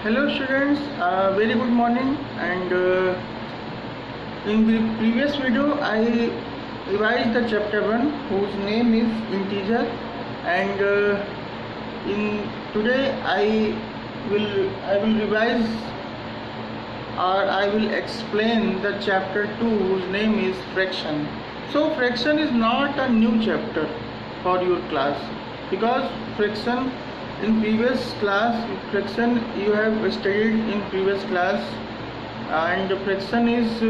Hello students, very good morning. And in the previous video I revised the chapter 1 whose name is integer, and in today I will revise, or I will explain the chapter 2 whose name is fraction. So fraction is not a new chapter for your class, because fraction in previous class, fraction you have studied in previous class, and fraction is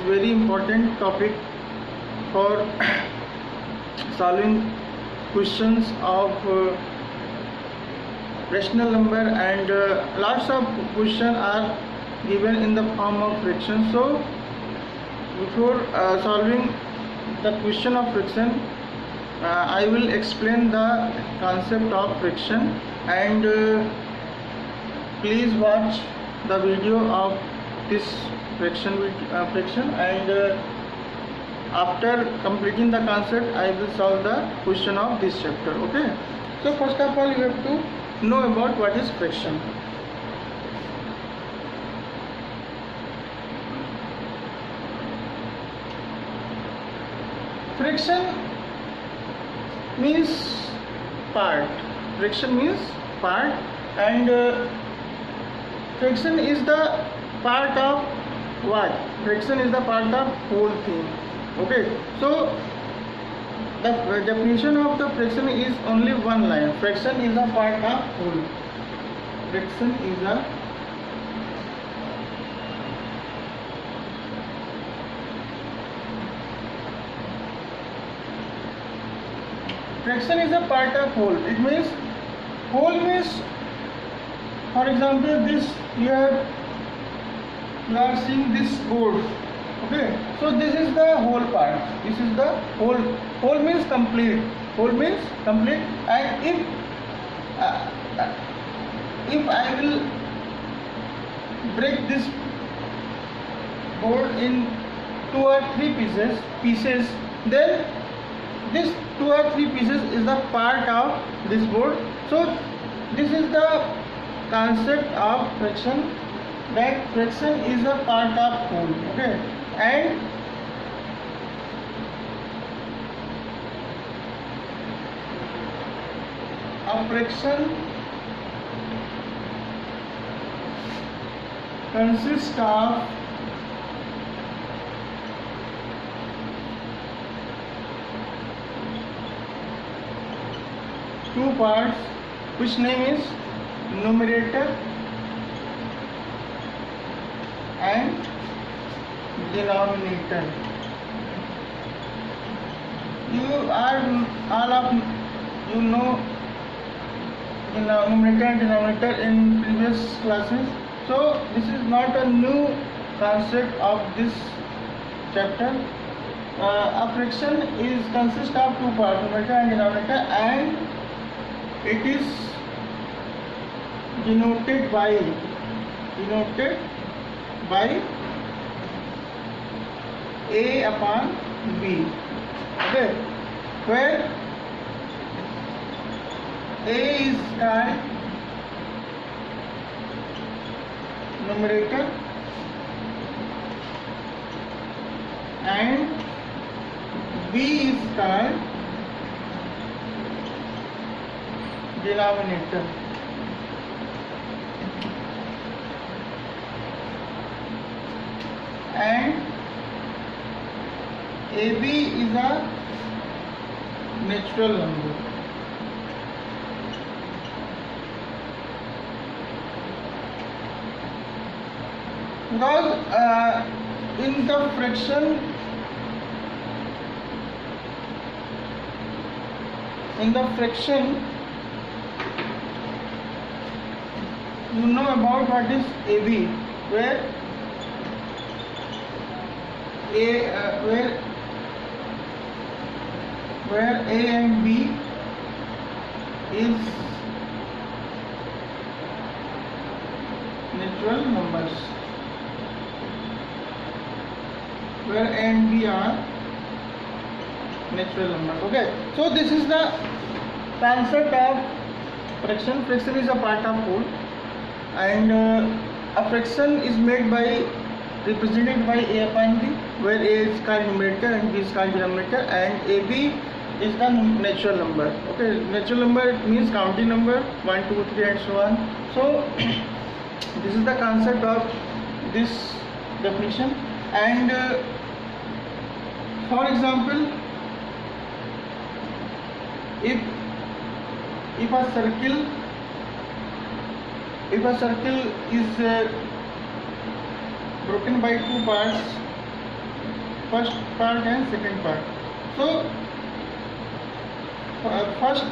very important topic for solving questions of rational number, and lots of questions are given in the form of fraction. So before solving the question of fraction, I will explain the concept of fraction, and please watch the video of this fraction, and after completing the concept I will solve the question of this chapter. Okay, so first of all you have to know about what is fraction. Fraction means part. Fraction means part, and fraction is the part of what? Fraction is the part of whole thing. Okay, so the definition of the fraction is only one line. Fraction is a part of whole. Fraction is a fraction is a part of whole. It means whole means, for example, this you are seeing this board. Okay, so this is the whole part. This is the whole. Whole means complete. Whole means complete. And if I will break this board in 2 or 3 pieces, then this 2 or 3 pieces is the part of this board. So this is the concept of fraction, that fraction is a part of whole. Okay, and a fraction consists of two parts, which name is numerator and denominator. You are all of you know in numerator and denominator in previous classes, so this is not a new concept of this chapter. A fraction is consists of two parts, numerator and denominator, and it is denoted by a upon b. Okay, where a is called numerator and b is called denominator. And AB is a natural number. Because in the fraction, you know about what is AB, where where A and B is natural numbers, where A and B are natural numbers. Okay, so this is the concept of fraction. Fraction is a part of whole. and a fraction is made by represented by a upon b, where a is called numerator and b is called denominator, and ab is the natural number. Okay, natural number means counting number 1, 2, 3 and so on. So this is the concept of this definition. And for example, if a circle is broken by two parts, first part and second part. So first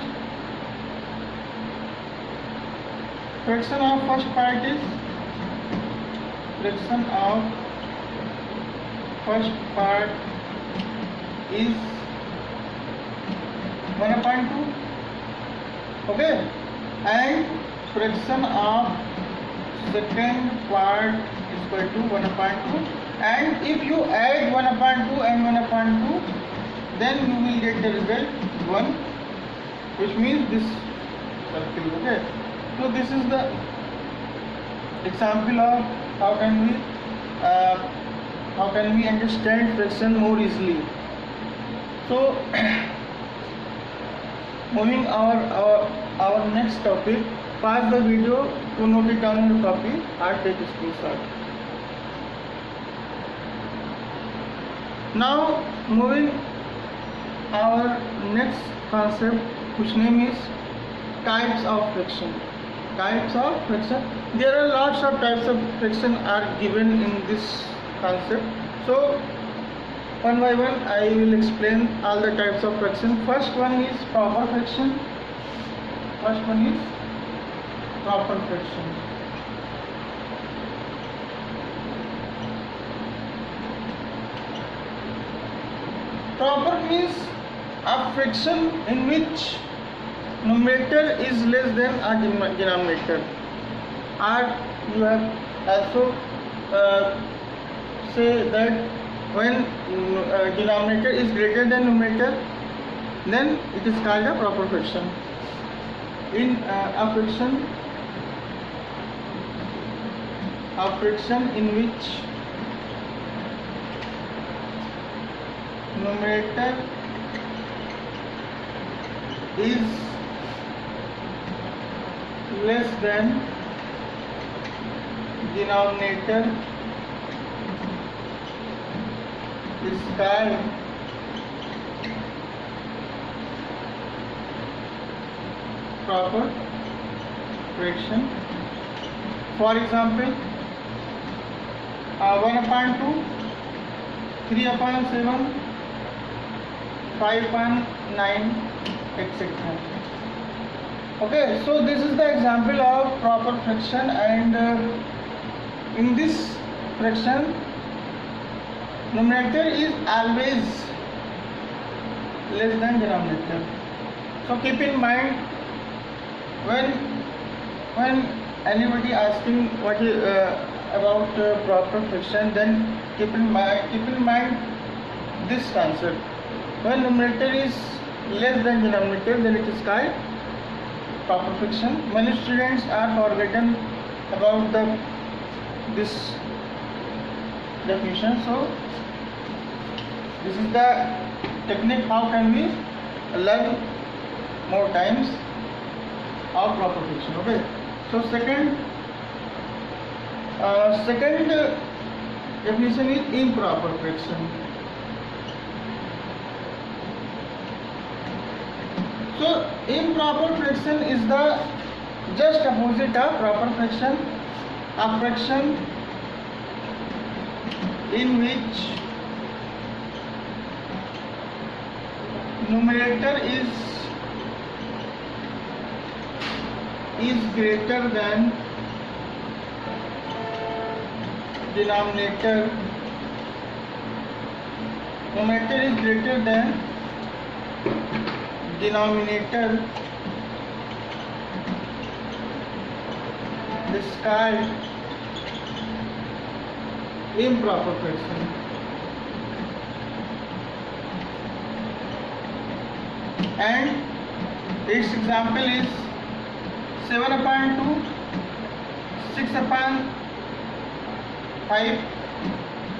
fraction of first part is 1/2. Okay, and fraction of second part is equal to 1/2, and if you add 1/2 and 1/2, then you will get the result 1, which means this circle. Okay, so this is the example of how can we understand fraction more easily. So moving our next topic, pause the video to note it down in your copy or take a screenshot. Now moving our next concept, whose name is types of fraction. Types of fraction. There are lots of types of fraction are given in this concept. So one by one I will explain all the types of fraction. First one is proper fraction. Proper means a fraction in which numerator is less than a denominator. Or you have also say that when denominator is greater than numerator, then it is called a proper fraction. In a fraction in which numerator is less than denominator is called proper fraction. For example, 1/2, 3/7, 5/9, etc. Okay, so this is the example of proper fraction, and in this fraction numerator is always less than denominator. So keep in mind, when anybody asking what is about proper fraction, then keep in mind this concept. When numerator is less than denominator, then it is called proper fraction. Many students are forgotten about this definition. So this is the technique how can we learn more times of proper fraction. Okay, so second definition is improper fraction. So improper fraction is the just opposite of proper fraction. A fraction in which numerator is greater than denominator. Numerator is greater than denominator is called improper fraction. And its example is 7/2, 6 upon 5,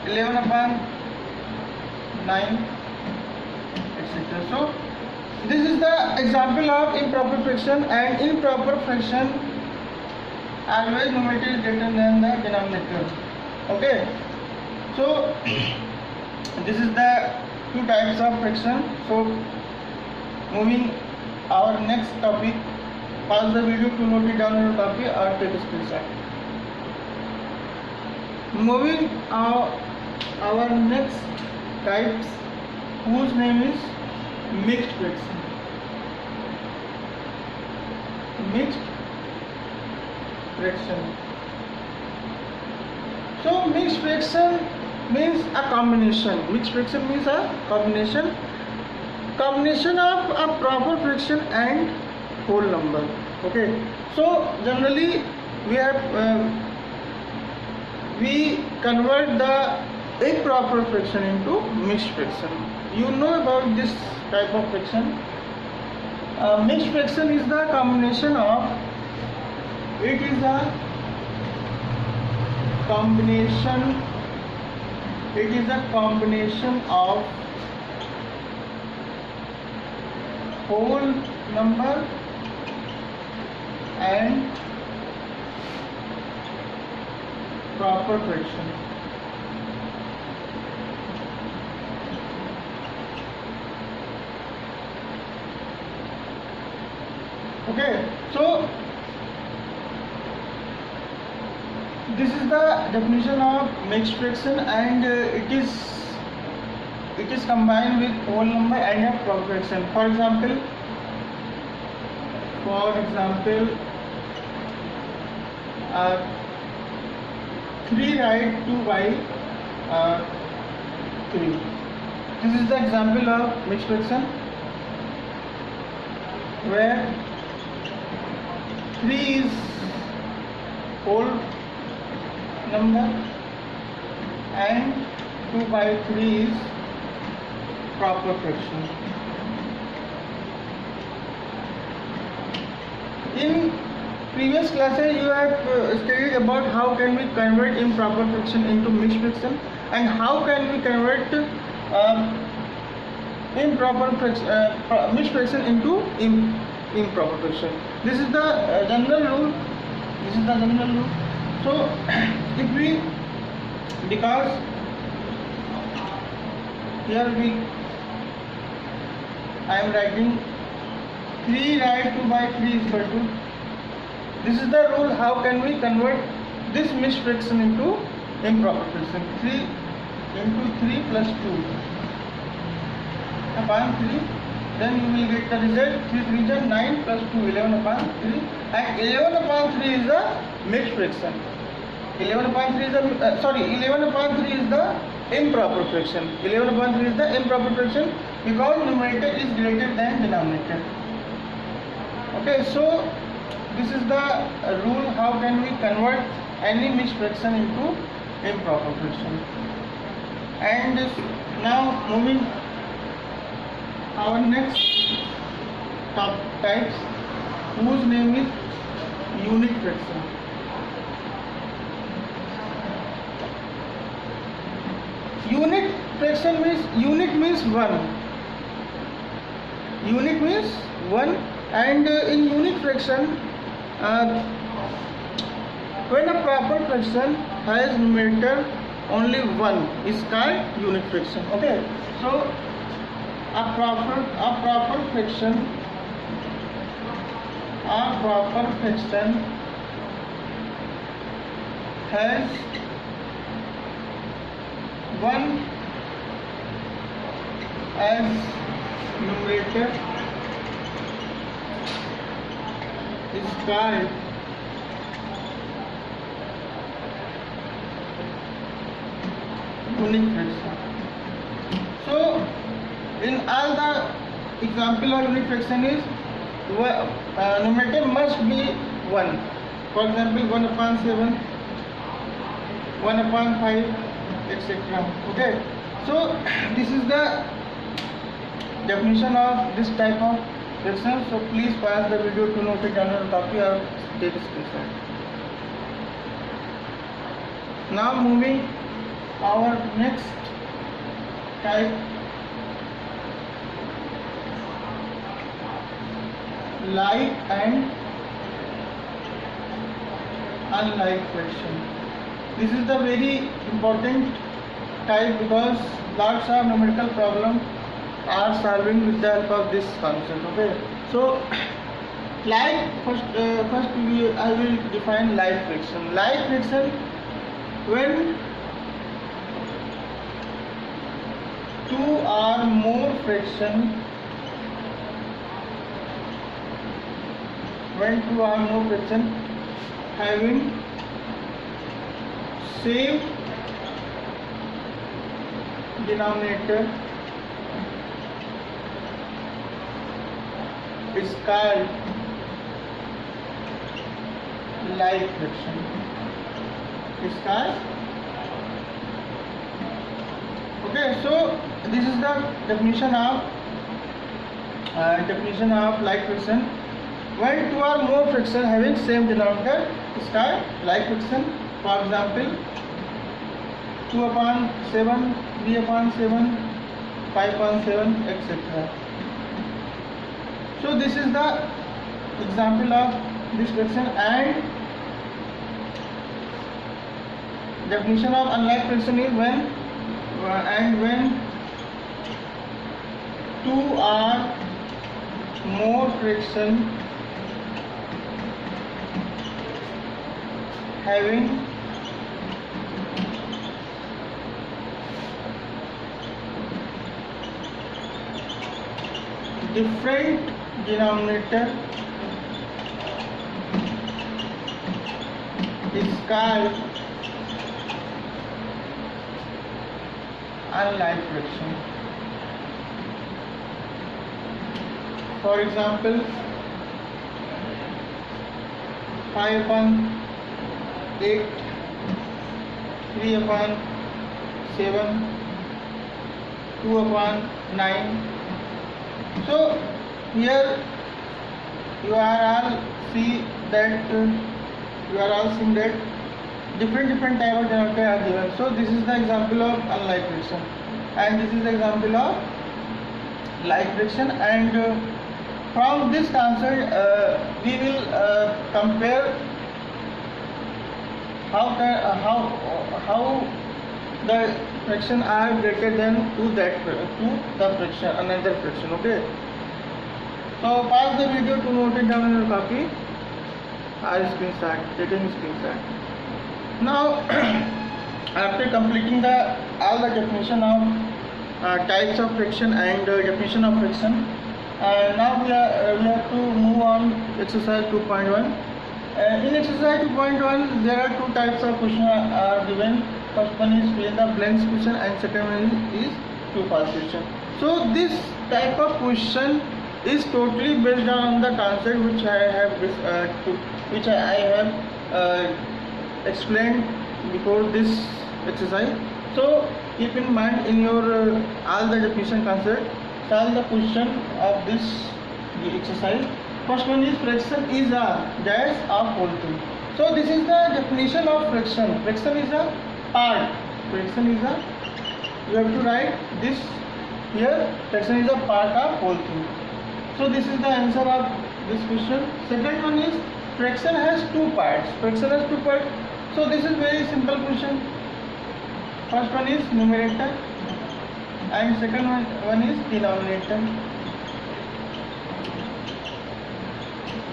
11 upon 9, etc. So this is the example of improper fraction, and improper fraction always numerator is greater than the denominator. Okay, so this is the two types of fraction. So moving our next topic, pause the video to note it down on your copy or take a screenshot. Moving our next types, whose name is mixed fraction. Mixed fraction. So mixed fraction means a combination. Mixed fraction means a combination of a proper fraction and whole number. Okay. So generally we convert the improper fraction into mixed fraction. You know about this type of fraction. Mixed fraction is the combination of, it is a combination of whole number and proper fraction. Okay, so this is the definition of mixed fraction, and it is combined with whole number and a proper fraction. For example, 3 right 2 by 3. This is the example of mixed fraction, where 3 is whole number and 2 by 3 is proper fraction. In previous classes you have studied about how can we convert improper fraction into mixed fraction, and how can we convert mixed fraction into improper fraction. This is the general rule. So if we, because here I am writing 3 right 2 by 3 is equal to, this is the rule how can we convert this mixed fraction into improper fraction. 3 into 3 plus 2 upon 3, then you will get the result 3 3 is 9 plus 2 11 upon 3, and 11 upon 3 is the mixed fraction. 11 upon 3 is the improper fraction. 11 upon 3 is the improper fraction because numerator is greater than denominator. Okay, so this is the rule how can we convert any mixed fraction into improper fraction. And now moving our next top types, whose name is unit fraction. Unit fraction means, unit means 1. Unit means 1, and in unit fraction, when a proper fraction has numerator only 1 is called unit fraction. Okay, so a proper fraction has 1 as numerator is called unit fraction. So in all the example of unit fraction is numerator must be 1. For example, 1 upon 7, 1 upon 5, etc. Okay, so this is the definition of this type of fraction. So please pause the video to note it down on a copy or take a screenshot. Now moving our next type, like and unlike fraction. This is the very important type because lots of numerical problems are solving with the help of this concept. Okay, so like I will define like fraction. Like fraction, when two or more fraction, having same denominator is called like fraction. Okay, so this is the definition of like fraction. When two or more fraction having same denominator is called like fraction. For example, 2 upon 7, 3 upon 7, 5 upon 7, etc. So this is the example of this fraction. And definition of unlike fraction is when two or more fraction having different denominator is called unlike fraction. For example, 5 upon 8, 3 upon 7, 2 upon 9. So here you are all seeing that different type of denominator are given. So this is the example of unlike fraction, and this is the example of like fraction. And from this concept we will compare how the fraction are greater than to the fraction, another fraction. Okay, so pause the video to note it down in your copy. I'll taking screenshot. Now after completing all the definition of types of fraction and definition of fraction, now we have to move on exercise 2.1. In exercise 2.1 there are two types of question are given. First one is fill in the blanks question and second one is true false question. So this type of question is totally based on the concept which I have explained before this exercise. So keep in mind in your all the definition concept, solve the question of this exercise. First one is fraction is a dash of whole thing. So this is the definition of fraction. Fraction is a part. You have to write this here. Fraction is a part of whole thing. So this is the answer of this question. Second one is fraction has two parts. So this is very simple question. First one is numerator and second one is denominator.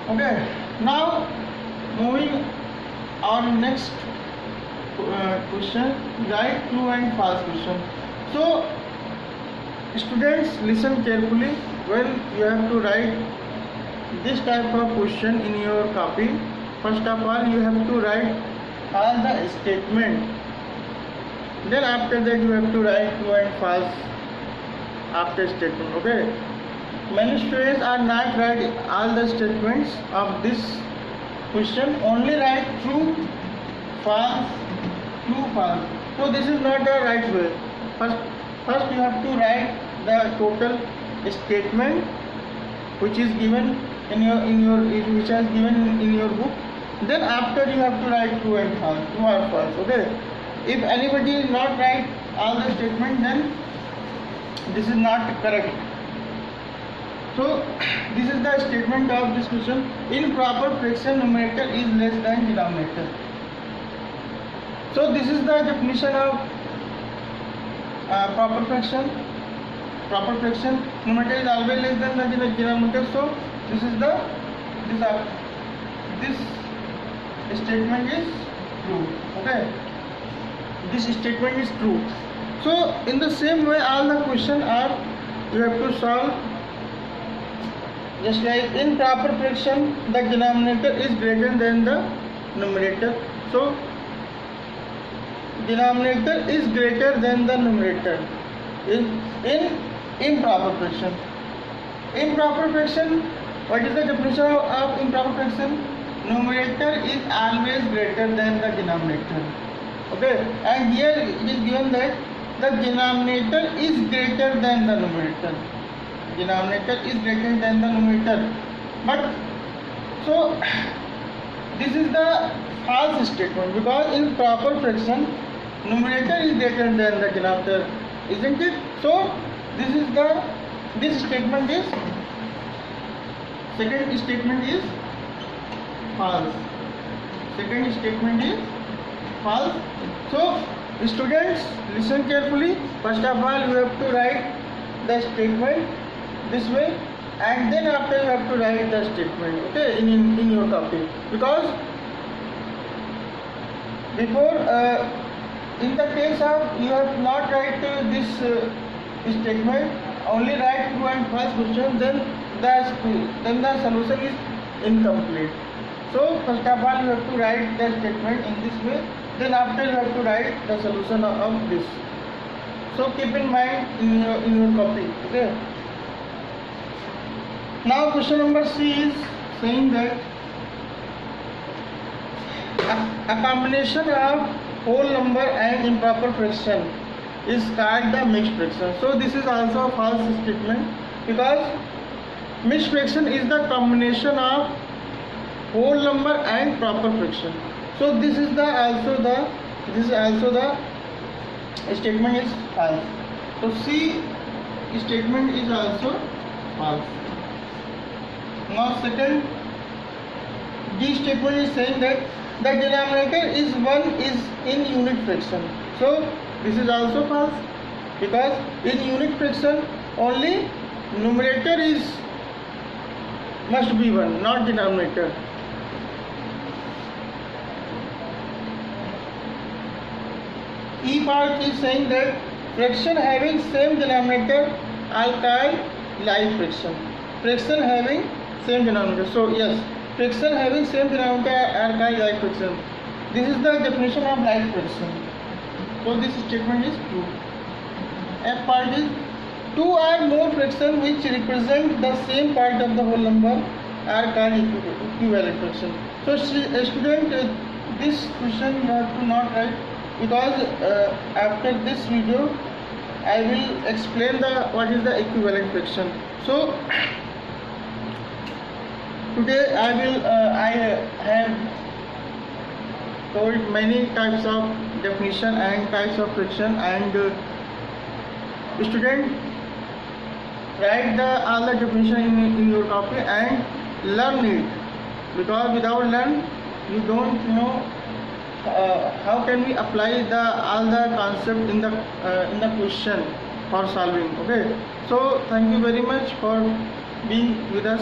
Okay, now moving on next question, write true and false question. So students, listen carefully. Well, you have to write this type of question in your copy. First of all, you have to write all the statement. Then after that you have to write true and false after statement. Okay. Many students are not write all the statements of this question. Only write true, false, true, false. So this is not the right way. First you have to write the total statement which is given in your book. Then after you have to write true and false, true or false. Okay. if anybody not write all the statement, then this is not correct. So this is the statement of this question. In proper fraction, numerator is less than denominator. So this is the definition of proper fraction. Proper fraction, numerator is always less than the denominator. So this is the this statement is true. Okay, this statement is true. So in the same way, all the question are you have to solve. Just like in proper fraction, the denominator is greater than the numerator. So denominator is greater than the numerator in improper fraction. Improper fraction, what is the definition of improper fraction? Numerator is always greater than the denominator. Okay, and here it is given that the denominator is greater than the numerator. Denominator is greater than the numerator. But so this is the false statement, because in proper fraction numerator is greater than the denominator, isn't it? So this statement is, second statement is false. Second statement is false. So students, listen carefully. First of all, you have to write the statement this way, and then after you have to write the statement, okay, in your copy. Because before in the case of you have not write this statement, only write true and false question, then the solution is incomplete. So first of all, you have to write the statement in this way, then after you have to write the solution of this. So keep in mind in your copy. Okay. Now question number C is saying that a combination of whole number and improper fraction is called the mixed fraction. So this is also a false statement, because mixed fraction is the combination of whole number and proper fraction. So this is also the statement is false. So C statement is also false. Now second, D statement is saying that the denominator is 1 is in unit fraction. So this is also false, because in unit fraction only numerator must be 1, not denominator. E part is saying that fraction having same denominator are called like fraction. Fraction having same denominator. So yes, fraction having same denominator are called like fraction. This is the definition of like fraction. So this statement is true. F part is 2 or more fraction which represent the same part of the whole number are called equivalent fraction. So student, this question you have to not write, because after this video I will explain what is the equivalent fraction. So today I have told many types of definition and types of fraction, and student, write all the definition in your copy and learn it, because without learn you don't know how can we apply all the concept in the question for solving. Okay, so thank you very much for being with us.